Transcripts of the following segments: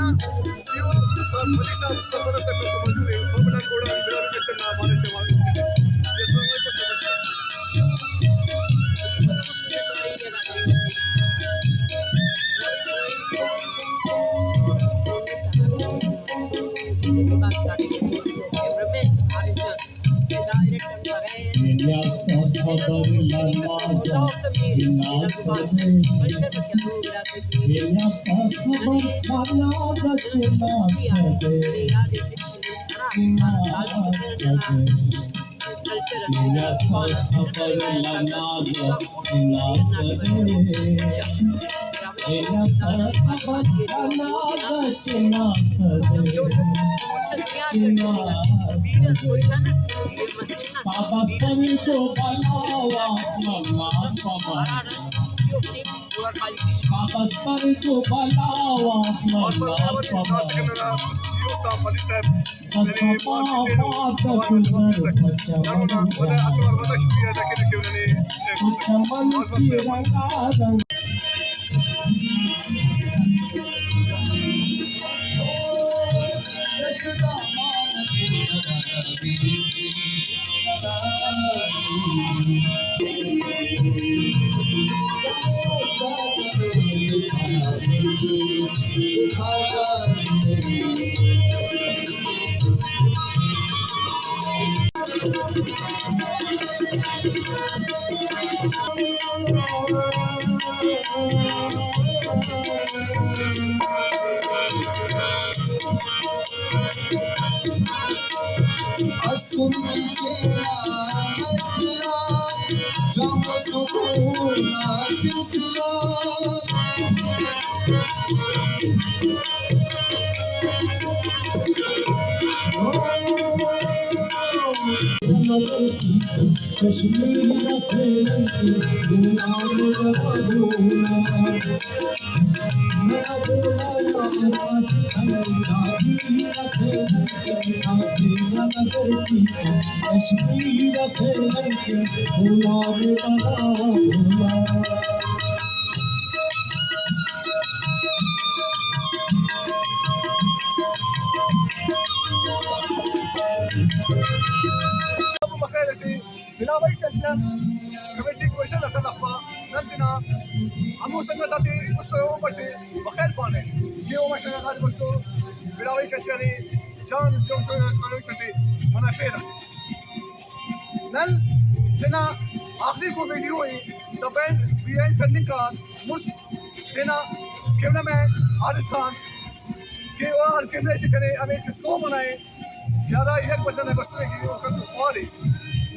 CO साहब मलिक साहब उसका बड़ा सा तो मौजूद है बबला कोड़ा बिलाल के चलना हमारे जवान जैसा मैं को समझ Papa Santo Balawa Mama Papa Santo Balawa और Mama खास कर मेरा सीओ साहब मलिक साहब मेरे Papa पास से ना वला असमर वला शुक्रिया अदा करने के उन्होंने بخيرتي بلا بيت الجن كميتي كويتنا تلفا ننتنا عمو سنتاتي مستوى بتي بخير بانه يوم احنا قاعد مستوى بلا بيت الجن جان جون كانويتي انا فينا نل تنا आखिरी को वीडियो ही दबेन बीएन करने का मुस तेना कैमरा मैन आरिसान के और कैमरे चिकने अनेक सो बनाए यारा एक बचन है बस की वो कर और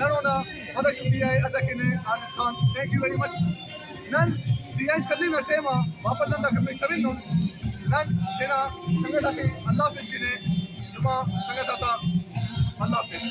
नरोना हदा शुक्रिया अदा करने आरिसान थैंक यू वेरी मच नन बीएन करने में चेमा वापस नंदा कभी सभी नो नन तेना संगत आते अल्लाह हाफिज के ने तुमा संगत आता अल्लाह हाफिज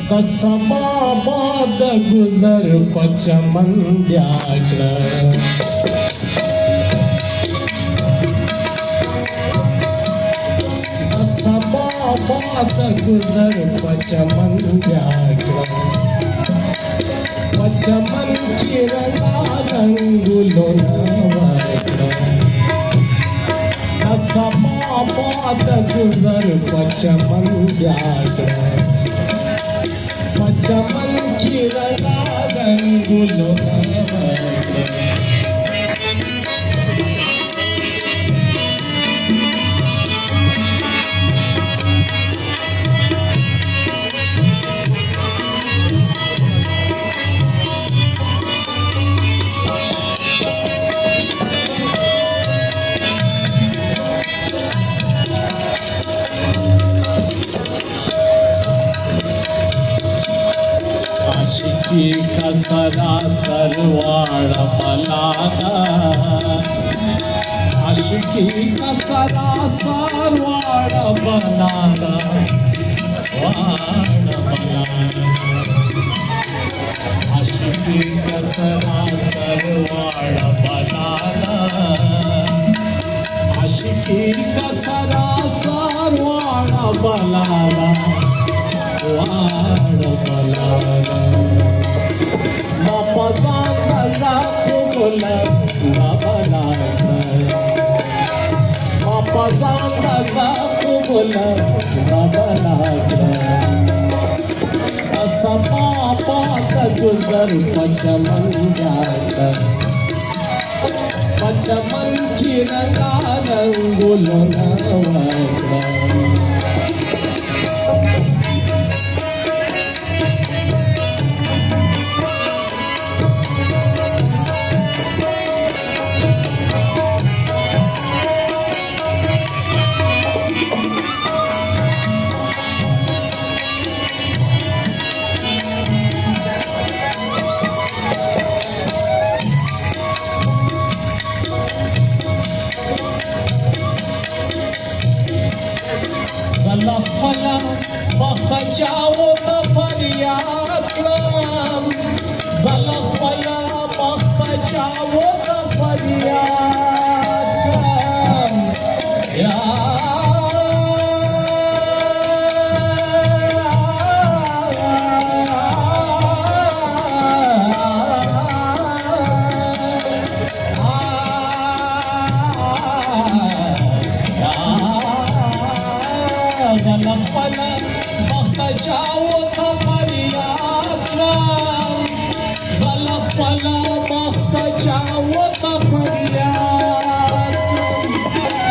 कसमा बाद गुजर पचमन द्याकडं पात गुजर पचमन व्याघ्र पचमन की रंगा रंगुलो नवग्र सपा पात गुजर पचमन व्याघ्र पचमन की रंगा रंगुलो नवग्र आशिकी का सरासर वाड़ा मलाना आशिकी का सरासर वाड़ा बनाना आशिकी का सरासर वाड़ा बनाना आशिकी का सरासर वाड़ा बनाना गुजर पचमन जाता पचमन की रंगा रंगुलो नवग्र फला बचाओ फरियाद जला फला बचाओ फरियाद बचाओ फरियाद बचाओ फरियाद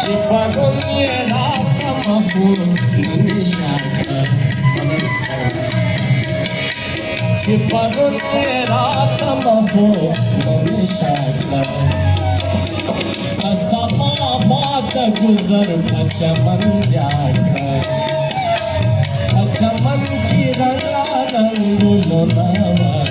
शिफरुन ये रात महफूज शिफरुन ये रात महफूज समा बात गुजर पचमन जाकर पचमन की रंगा रंगुलो नवग्र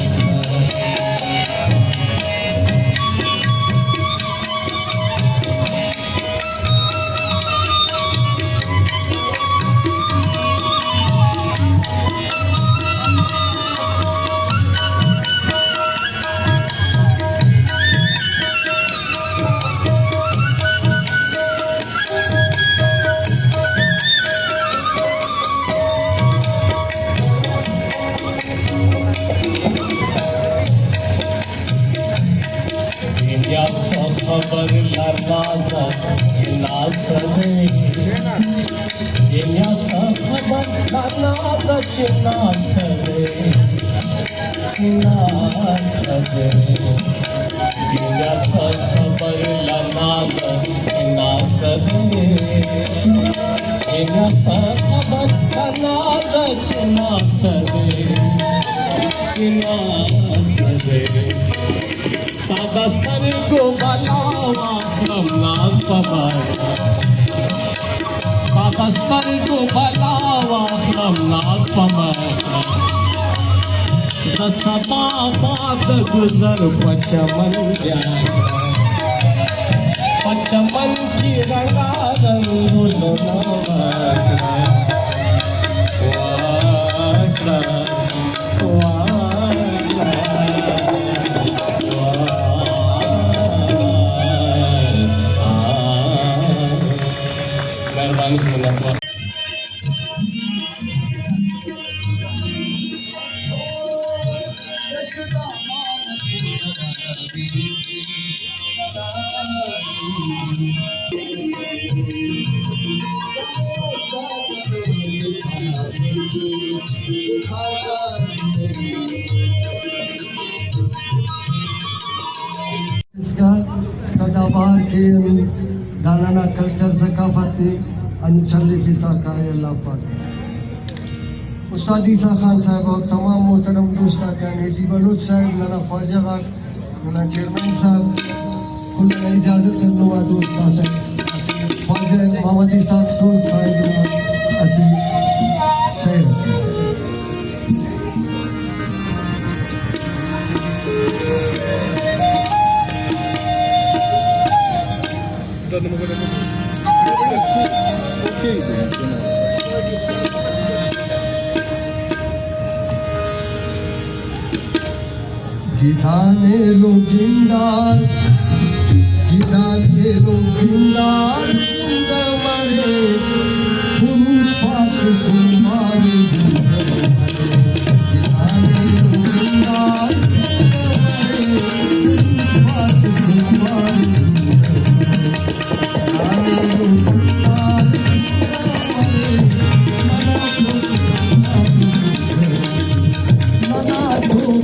खबर लर्वाजा जिनासने येण्यासा खबर लर्वाजा जिनासने येण्यासा खबर लर्वाजा जिनासने येण्यासा खबर लर्वाजा जिनासने सादा सर को बलावा नाज पबाड़ा सादा सर को बलावा नाज पबाड़ा सपा बात गुजर पचमन जाता पचमन की रंगा रंगुलो मेहरबानी इसका सदाबहार के गाना कल्चर सकाफती अनछली फिसा का अल्लाह पाक उस्ताद ईसा खान साहब और तमाम मोहतरम दोस्त डी बलोच साहब नाना ख्वाजा खान नाना चेयरमैन साहब कुल इजाज़त दन्नुआ दोस्त आता ख्वाजा मोहम्मद इसाक सूद साहब असी शहर से Gidane lo gindar, gidane lo gindar, zinda mare, furut paş sunmare zinda mare. Gidane lo gindar, zinda mare, furut paş sunmare zinda mare. Gidane lo gindar, mana çok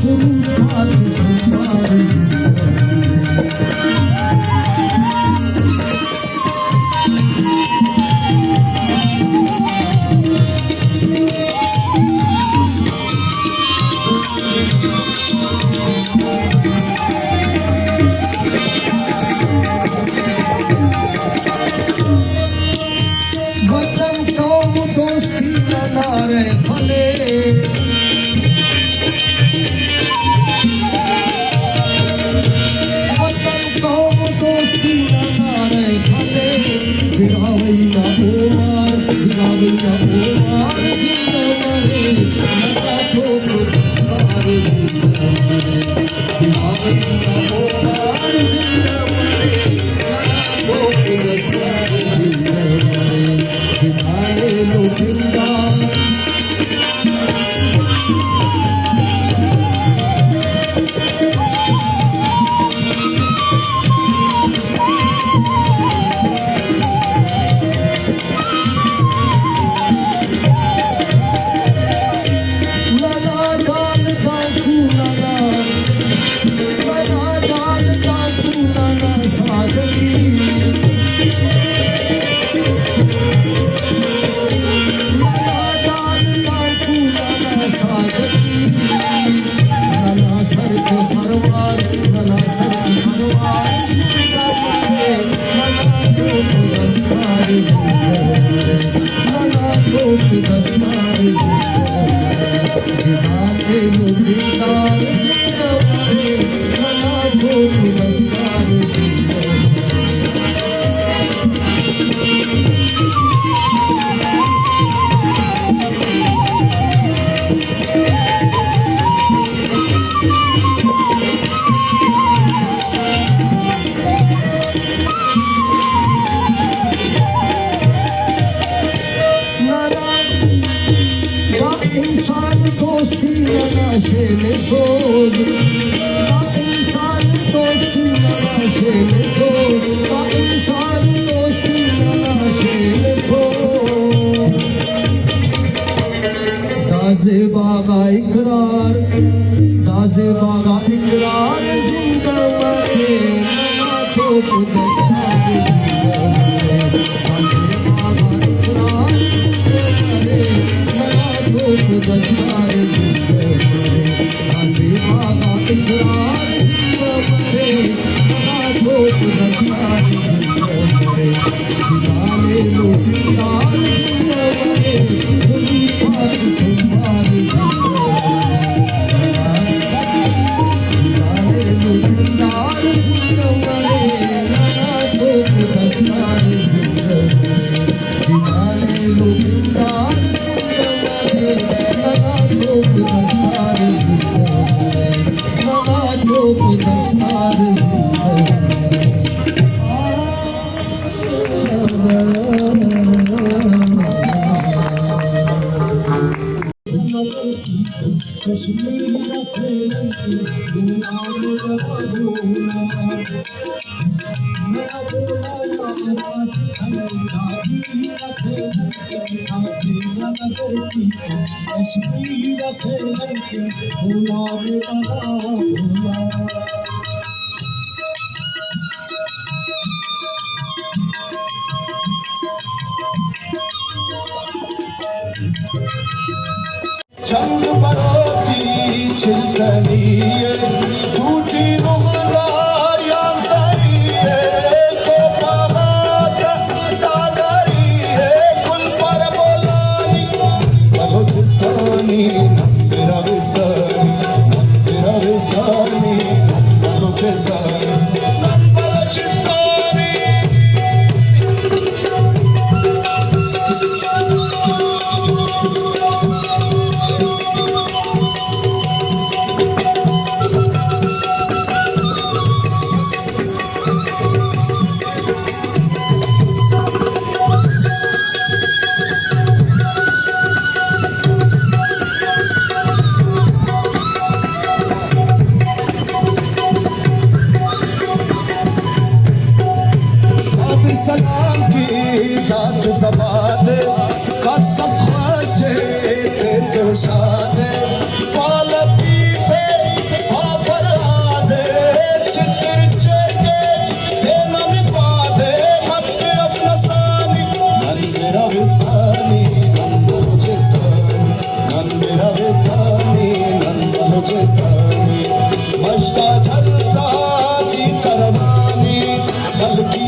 Kurut दस्तार इंसान दोस्ती नशे में सोच इंसान दोस्ती नशे में सोच इंसान दोस्ती नशे में सोच दाज़े बागा इकरार जिंदा मरे ना ठोक दस्तार दस्तार आसे बागा इकरार मरे ना ठोक दस्तार दिवाले लो तार मरे खुदी पाक सुमार दिवाले लो तार मरे ना ठोक दस्तार दिवाले लो तार चंद परों की छिलकनी टूटी रुगला यादरी को पगात सागरी कुल पर बोलानी बलुचिस्तानी मेरा विस्तानी बलुचिस्तानी सलाम की साथ सबाद कसस ख्वाशे ते शाद पालती से आफर आदे चित्र चेके ते नम पादे मत अफनसानी नन मेरा विस्तानी नन मेरा विस्तानी नन बलुचिस्तानी मश्ता चलता की करवानी हल्की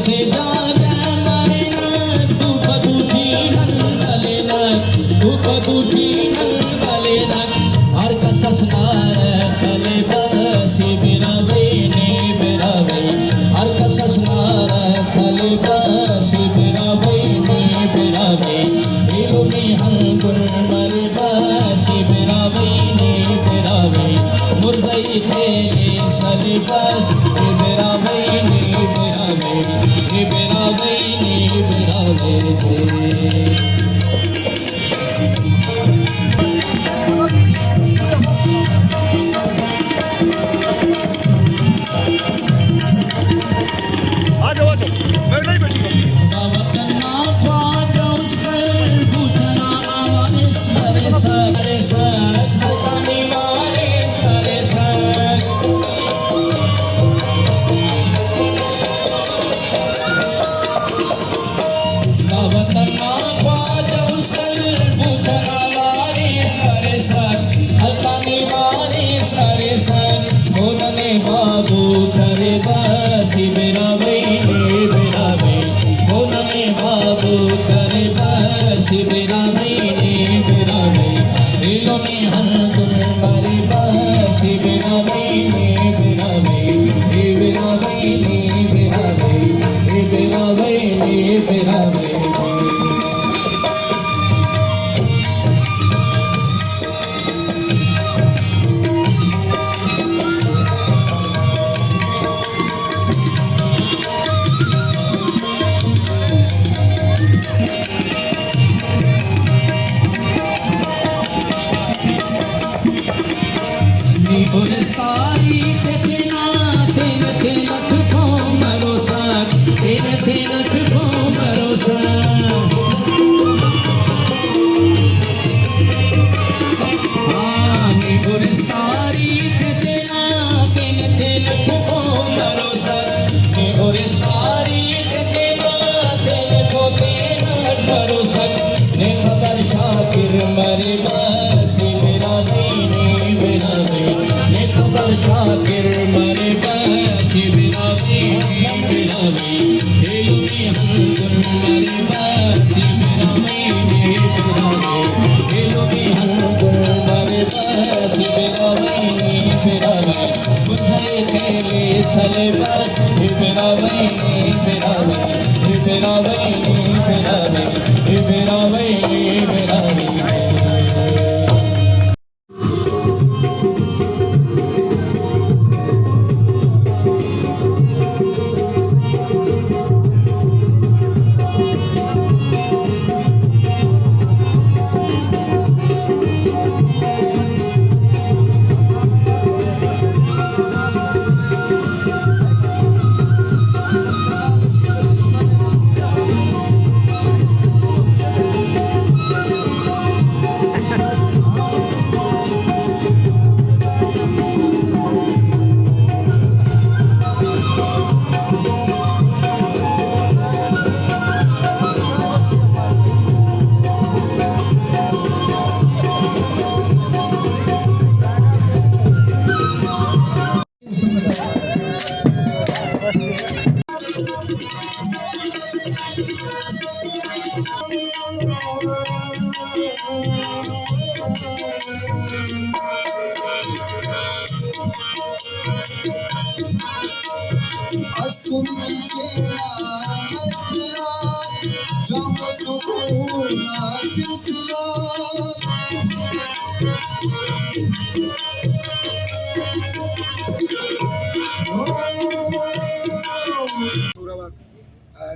से जा दूठी नंगले नग हर कसस नार खले बसी बिरावे ने बिरावे हर कसस नार खले बसी बिरावे ने बिरावे इलुमी हंगुल मर बसी बिरावे ने बिरावे मुर्दई खेले सले बस बिरावे ने बिरावे बिरावे ने बिरावे से आ जाओ मैं नहीं बैठूंगा बाबू करे बसी बिरावे बिरावे बोलने बाबू करे बसी बिरावे बिरावे दिलों में हंगुल मरे बसी बिरावे बिरावे बिरावे बिरावे बिरावे बिरावे Uristari tetina tena tena tuko marosa tena tena tuko marosa Ani uristari tetina tena tena tuko marosa ni uristari tetina tena ko tena marosa ne khabar shakir mare basi biravai Shakir मरे बसी बिरावे बिरावे हेलुमी हंगुल मरे बसी बिरावे बिरावे हेलुमी हंगुल मरे बसी बिरावे बिरावे मुझे खेले चले बस बिरावे बिरावे बिरावे बिरावे बिरावे बिरावे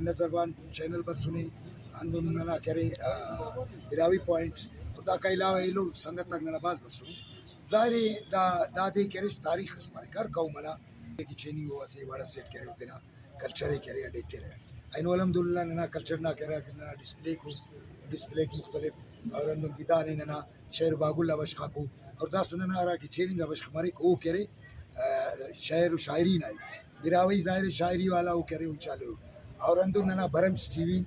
नजरबान चैनल पर सुनी आंदोलन करे बिरावी पॉइंट और दा का अलावा ये लोग संगत तक नबाज बसु जारी दादी करे तारीख हमारे कर कौ मला की चेनी वो ऐसे बड़ा सेट करे होते ना कल्चर करे अडेते रहे आइनो अल्हम्दुलिल्लाह ना कल्चर ना करे ना डिस्प्ले को मुख्तलिफ और अंदर गिटार ना शेर बागुल अबश खाकू और दास ना आ रहा की चेनी अबश हमारे को करे शायर शायरी ना बिरावी जाहिर शायरी वाला वो करे उचालो और अंदर ना भरम टीवी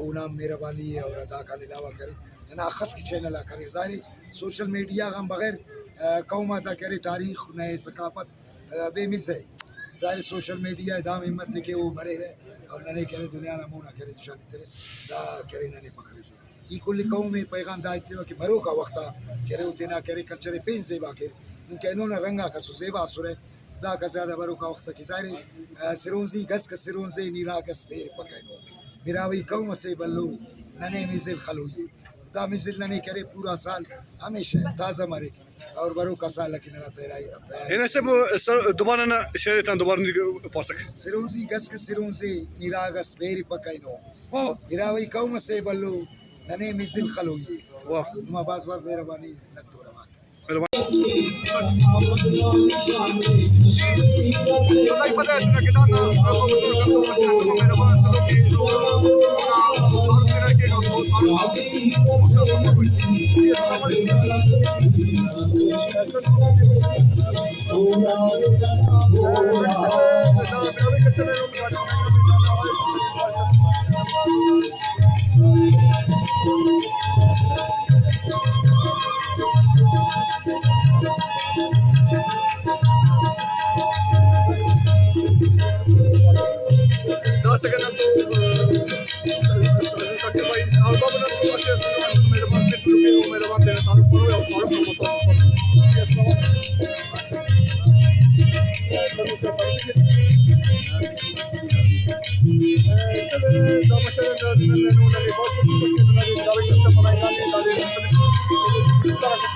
उना मेहरबानी है और अदा का अलावा करे ना अखस की चैनल करे जाहिर सोशल मीडिया हम बगैर कौमा था करे तारीख नए सकाफत बेमिस है जाहिर सोशल मीडिया दाम हिम्मत के वो भरे रहे और नने करे दुनिया ना मुना करे निशानी तेरे दा करे नने पखरे से ई कुल कौम में पैगाम दायते कि बरो का वक्ता करे उतना करे कल्चर पेन से बाकर उनके इन्होंने रंगा का सुजेबा सुरे दा का ज़्यादा बरो का वक्ता की सारे सिरोंजी गस का सिरोंजे नीरा गस बेर पकानो बिरावी कौम से बल्लू नने मिजिल खलुई दा मिजिल नने करे पूरा साल हमेशा ताज़ा मरे और बरो का साल लेकिन ना तेरा هنا سمو دوباره انا شريتان دوباره باسك सिरोंजी गस का सिरोंजे नीरा गस बेर पकानो बिरावी कौम से बल्लू नने मिजिल खलुई वाह ما باز مهرباني لگتو رواك والله بدأت انك انا اخذ صورة كرتون بس انكم من ما سلوكي تعرف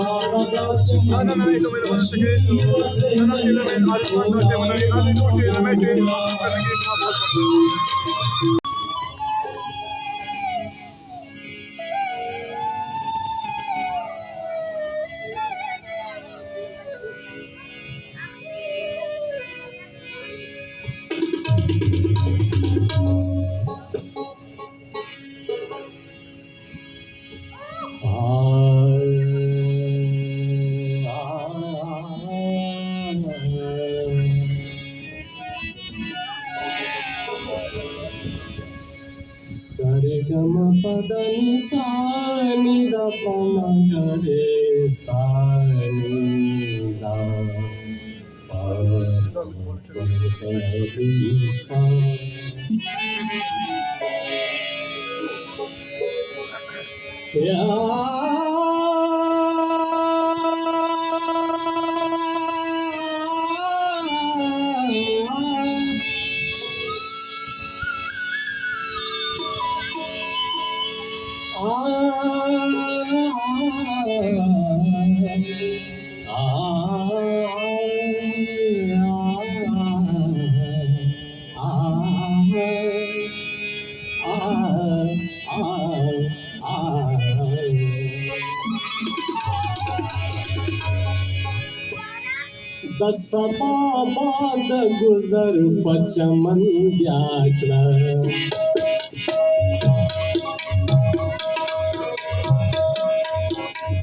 كيف انا نايدو من المنسكي انا الى من ارسان دوتي من انا دوتي الى ميتي سنجي ما بوصل Sare gama padani sani da pama gare sani da pa sa दसमा बाद गुजर पचमन व्याकरा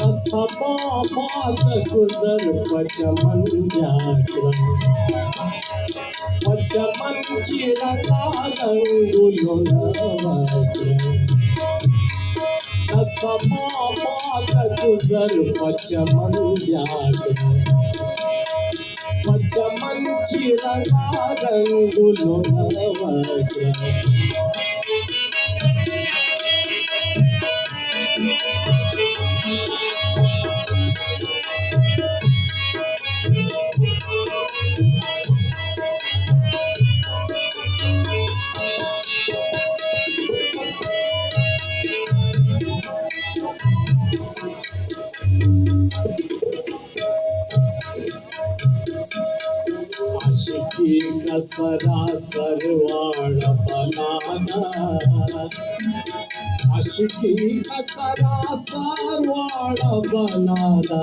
दसमा बाद गुजर पचमन व्याकरा पचमन की रंगा रंगुलो दसमा बाद गुजर पचमन व्याकरा पचमन की रंगा रंगुलो नवग्रह आशिकी का सरासर वाड़ा बनाना आशिकी का सरासर वाड़ा बनाना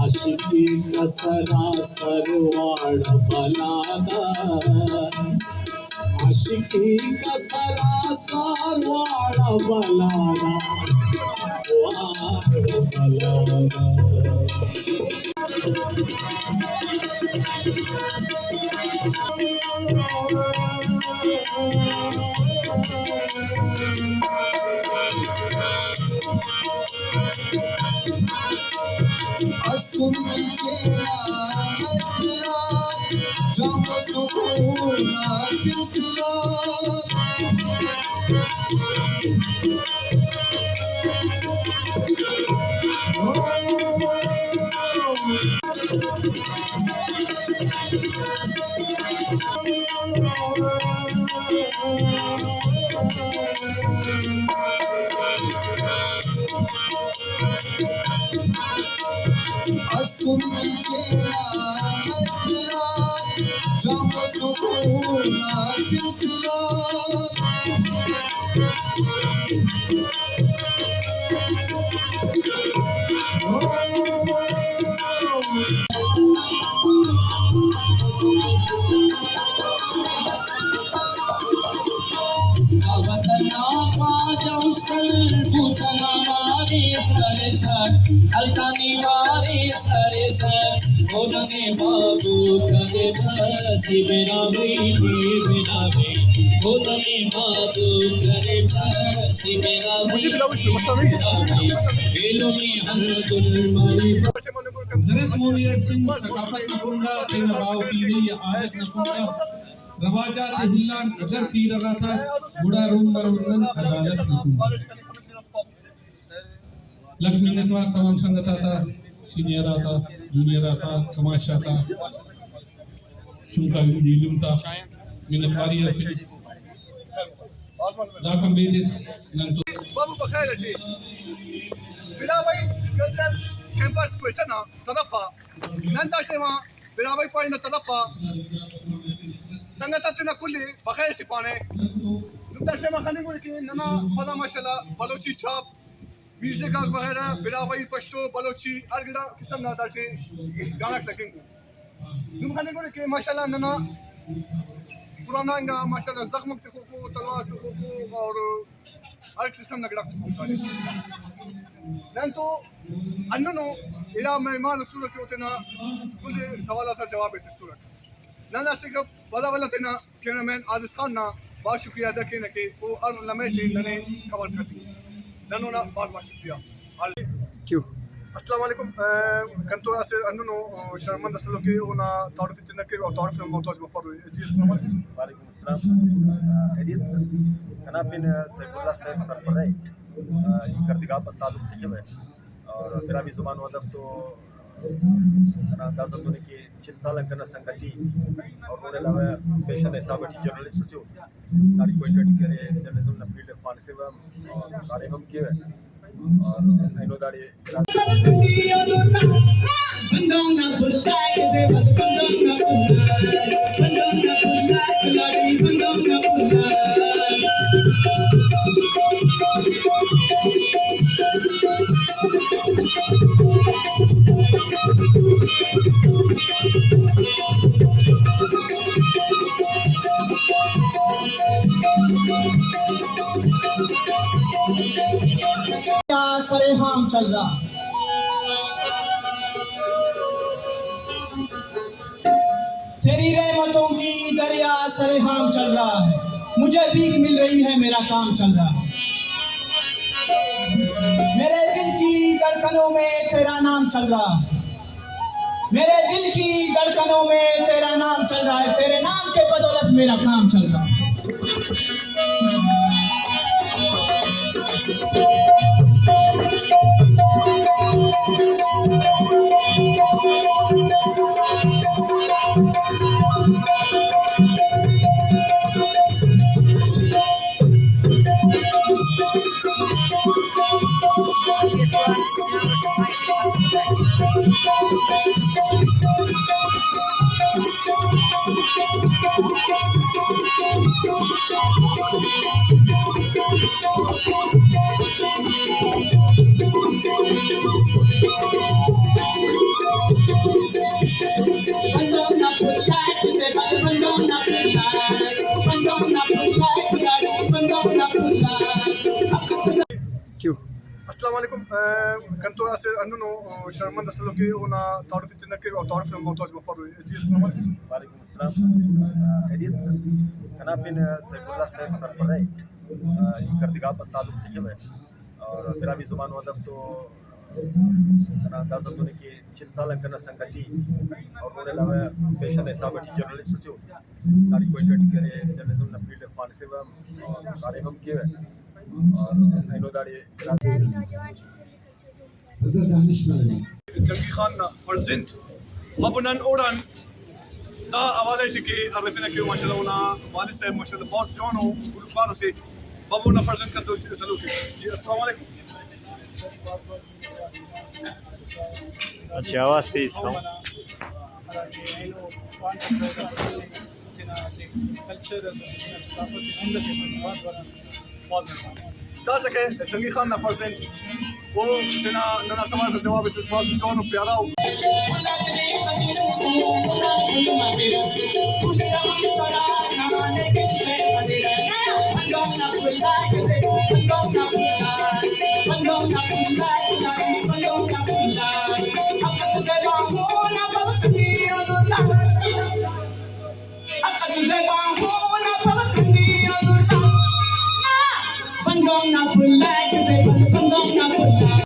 आशिकी का सरासर वाड़ा बनाना आशिकी का सरासर वाड़ा बनाना असुर की चेला मसला जब सुकूना सिलसिला असुर की चेला मसला जब सुकूना सिलसिला वतना ख्वाजा उसकल पूछना वारे सरे सर अलकानी वारे सरे सर बोलने बाबू करे बसी बिना भी बोलने बाबू करे बसी बिना भी में हर दुल मारी Zeres Moviyyat Singh Sakafat Nakunda Tena Rao Piri Ayat Nakunda Rawajat Hillan Nazar Pi Raga Tha Buda Room Barundan Adalat Nukum लग मिन्नतवार तमाम संगत आता सीनियर आता जूनियर आता तमाशा था चुनका लीलुम था मिन्नतवारी है फिर जाकम बेजिस नंतो बाबू बखैर जी बिलावई कल्चर कैंपस को इतना तरफा नंदा चेमा बिलावई पॉइंट तरफा संगततना कुली बखैर चिपाने नंदा चेमा खाने को कि नना पला माशाल्लाह बलोची छाप म्यूजिक वगैरह बिलावई पश्तो बलोची अरगड़ा किस्म ना दाचे गाना लगेंगे तुम खाने को कि माशाल्लाह नना पुराना इंगा माशाल्लाह जख्म को तलवार को और हर किस्म नगड़ा नंतो अन्नो इला मेहमान सूरत के होतेना कुल सवालों का जवाब है सूरत नना से कब वाला वाला तेना कैमरामैन आदिस खान ना बहुत शुक्रिया अदा किया कि वो हर लम्हे चीज नने कवर करती ननो ना बहुत बहुत शुक्रिया क्यों अस्सलाम वालेकुम कंतो ऐसे अन्नो शर्मंद असलो के ओना तारुफ इतना के और तारुफ में मोहताज मफरू जी अस्सलाम वालेकुम अस्सलाम खैरियत खाना पीना सैफुल्लाह सैफ सरपराई करतिगा पर ताल्लुक है और मेरा भी जुबान अदब तो खाना अंदाज़ा तो कि 6 साल करना संगति और उन्हें लगा पेशा ने साबित जर्नलिस्ट से नारी कोई ट्रेड करे जर्नलिज्म न फील्ड फानफे और नारी हम किए और इनो दाड़ी सरेआम चल रहा तेरी रहमतों की दरिया सरेआम चल रहा है मुझे भीख मिल रही है मेरा काम चल रहा है मेरे दिल की धड़कनों में तेरा नाम चल रहा है मेरे दिल की धड़कनों में तेरा नाम चल रहा है तेरे नाम के बदौलत मेरा काम चल रहा है अस्सलाम वालेकुम كنت أنه شرمان دسلوكي ونا تعرف تنكر أو تعرف الموضوع مفروض جيس نمط वालेकुम अस्सलाम खैरियत से कनापिन सैफुल्लाह सैफ सरपरे करतिगा पर ताल्लुक लिखे हुए और मेरा भी जुबान अदब तो सना अंदाज़ा होने की 6 साल कना संगति और उन्होंने लगा पेशा हिसाब से जर्नलिस्ट से तारी कोई टेट करे जर्नलिज्म न फील्ड फानफे और तारे हम किए और इनो दाड़ी جنگی خان فرزند مبنان اوران دا اواله چې کې عرفنا کې ماشاء الله ونا والد صاحب ماشاء الله باس جانو ګلوکارو سي بابونا فرزند کنده سلوکی جی السلام علیکم अच्छी आवाज़ थी इसका دا څنګه جنگی خان فرزند वो तना नना सवाल का जवाब इस बात जॉन प्यारा हो Pull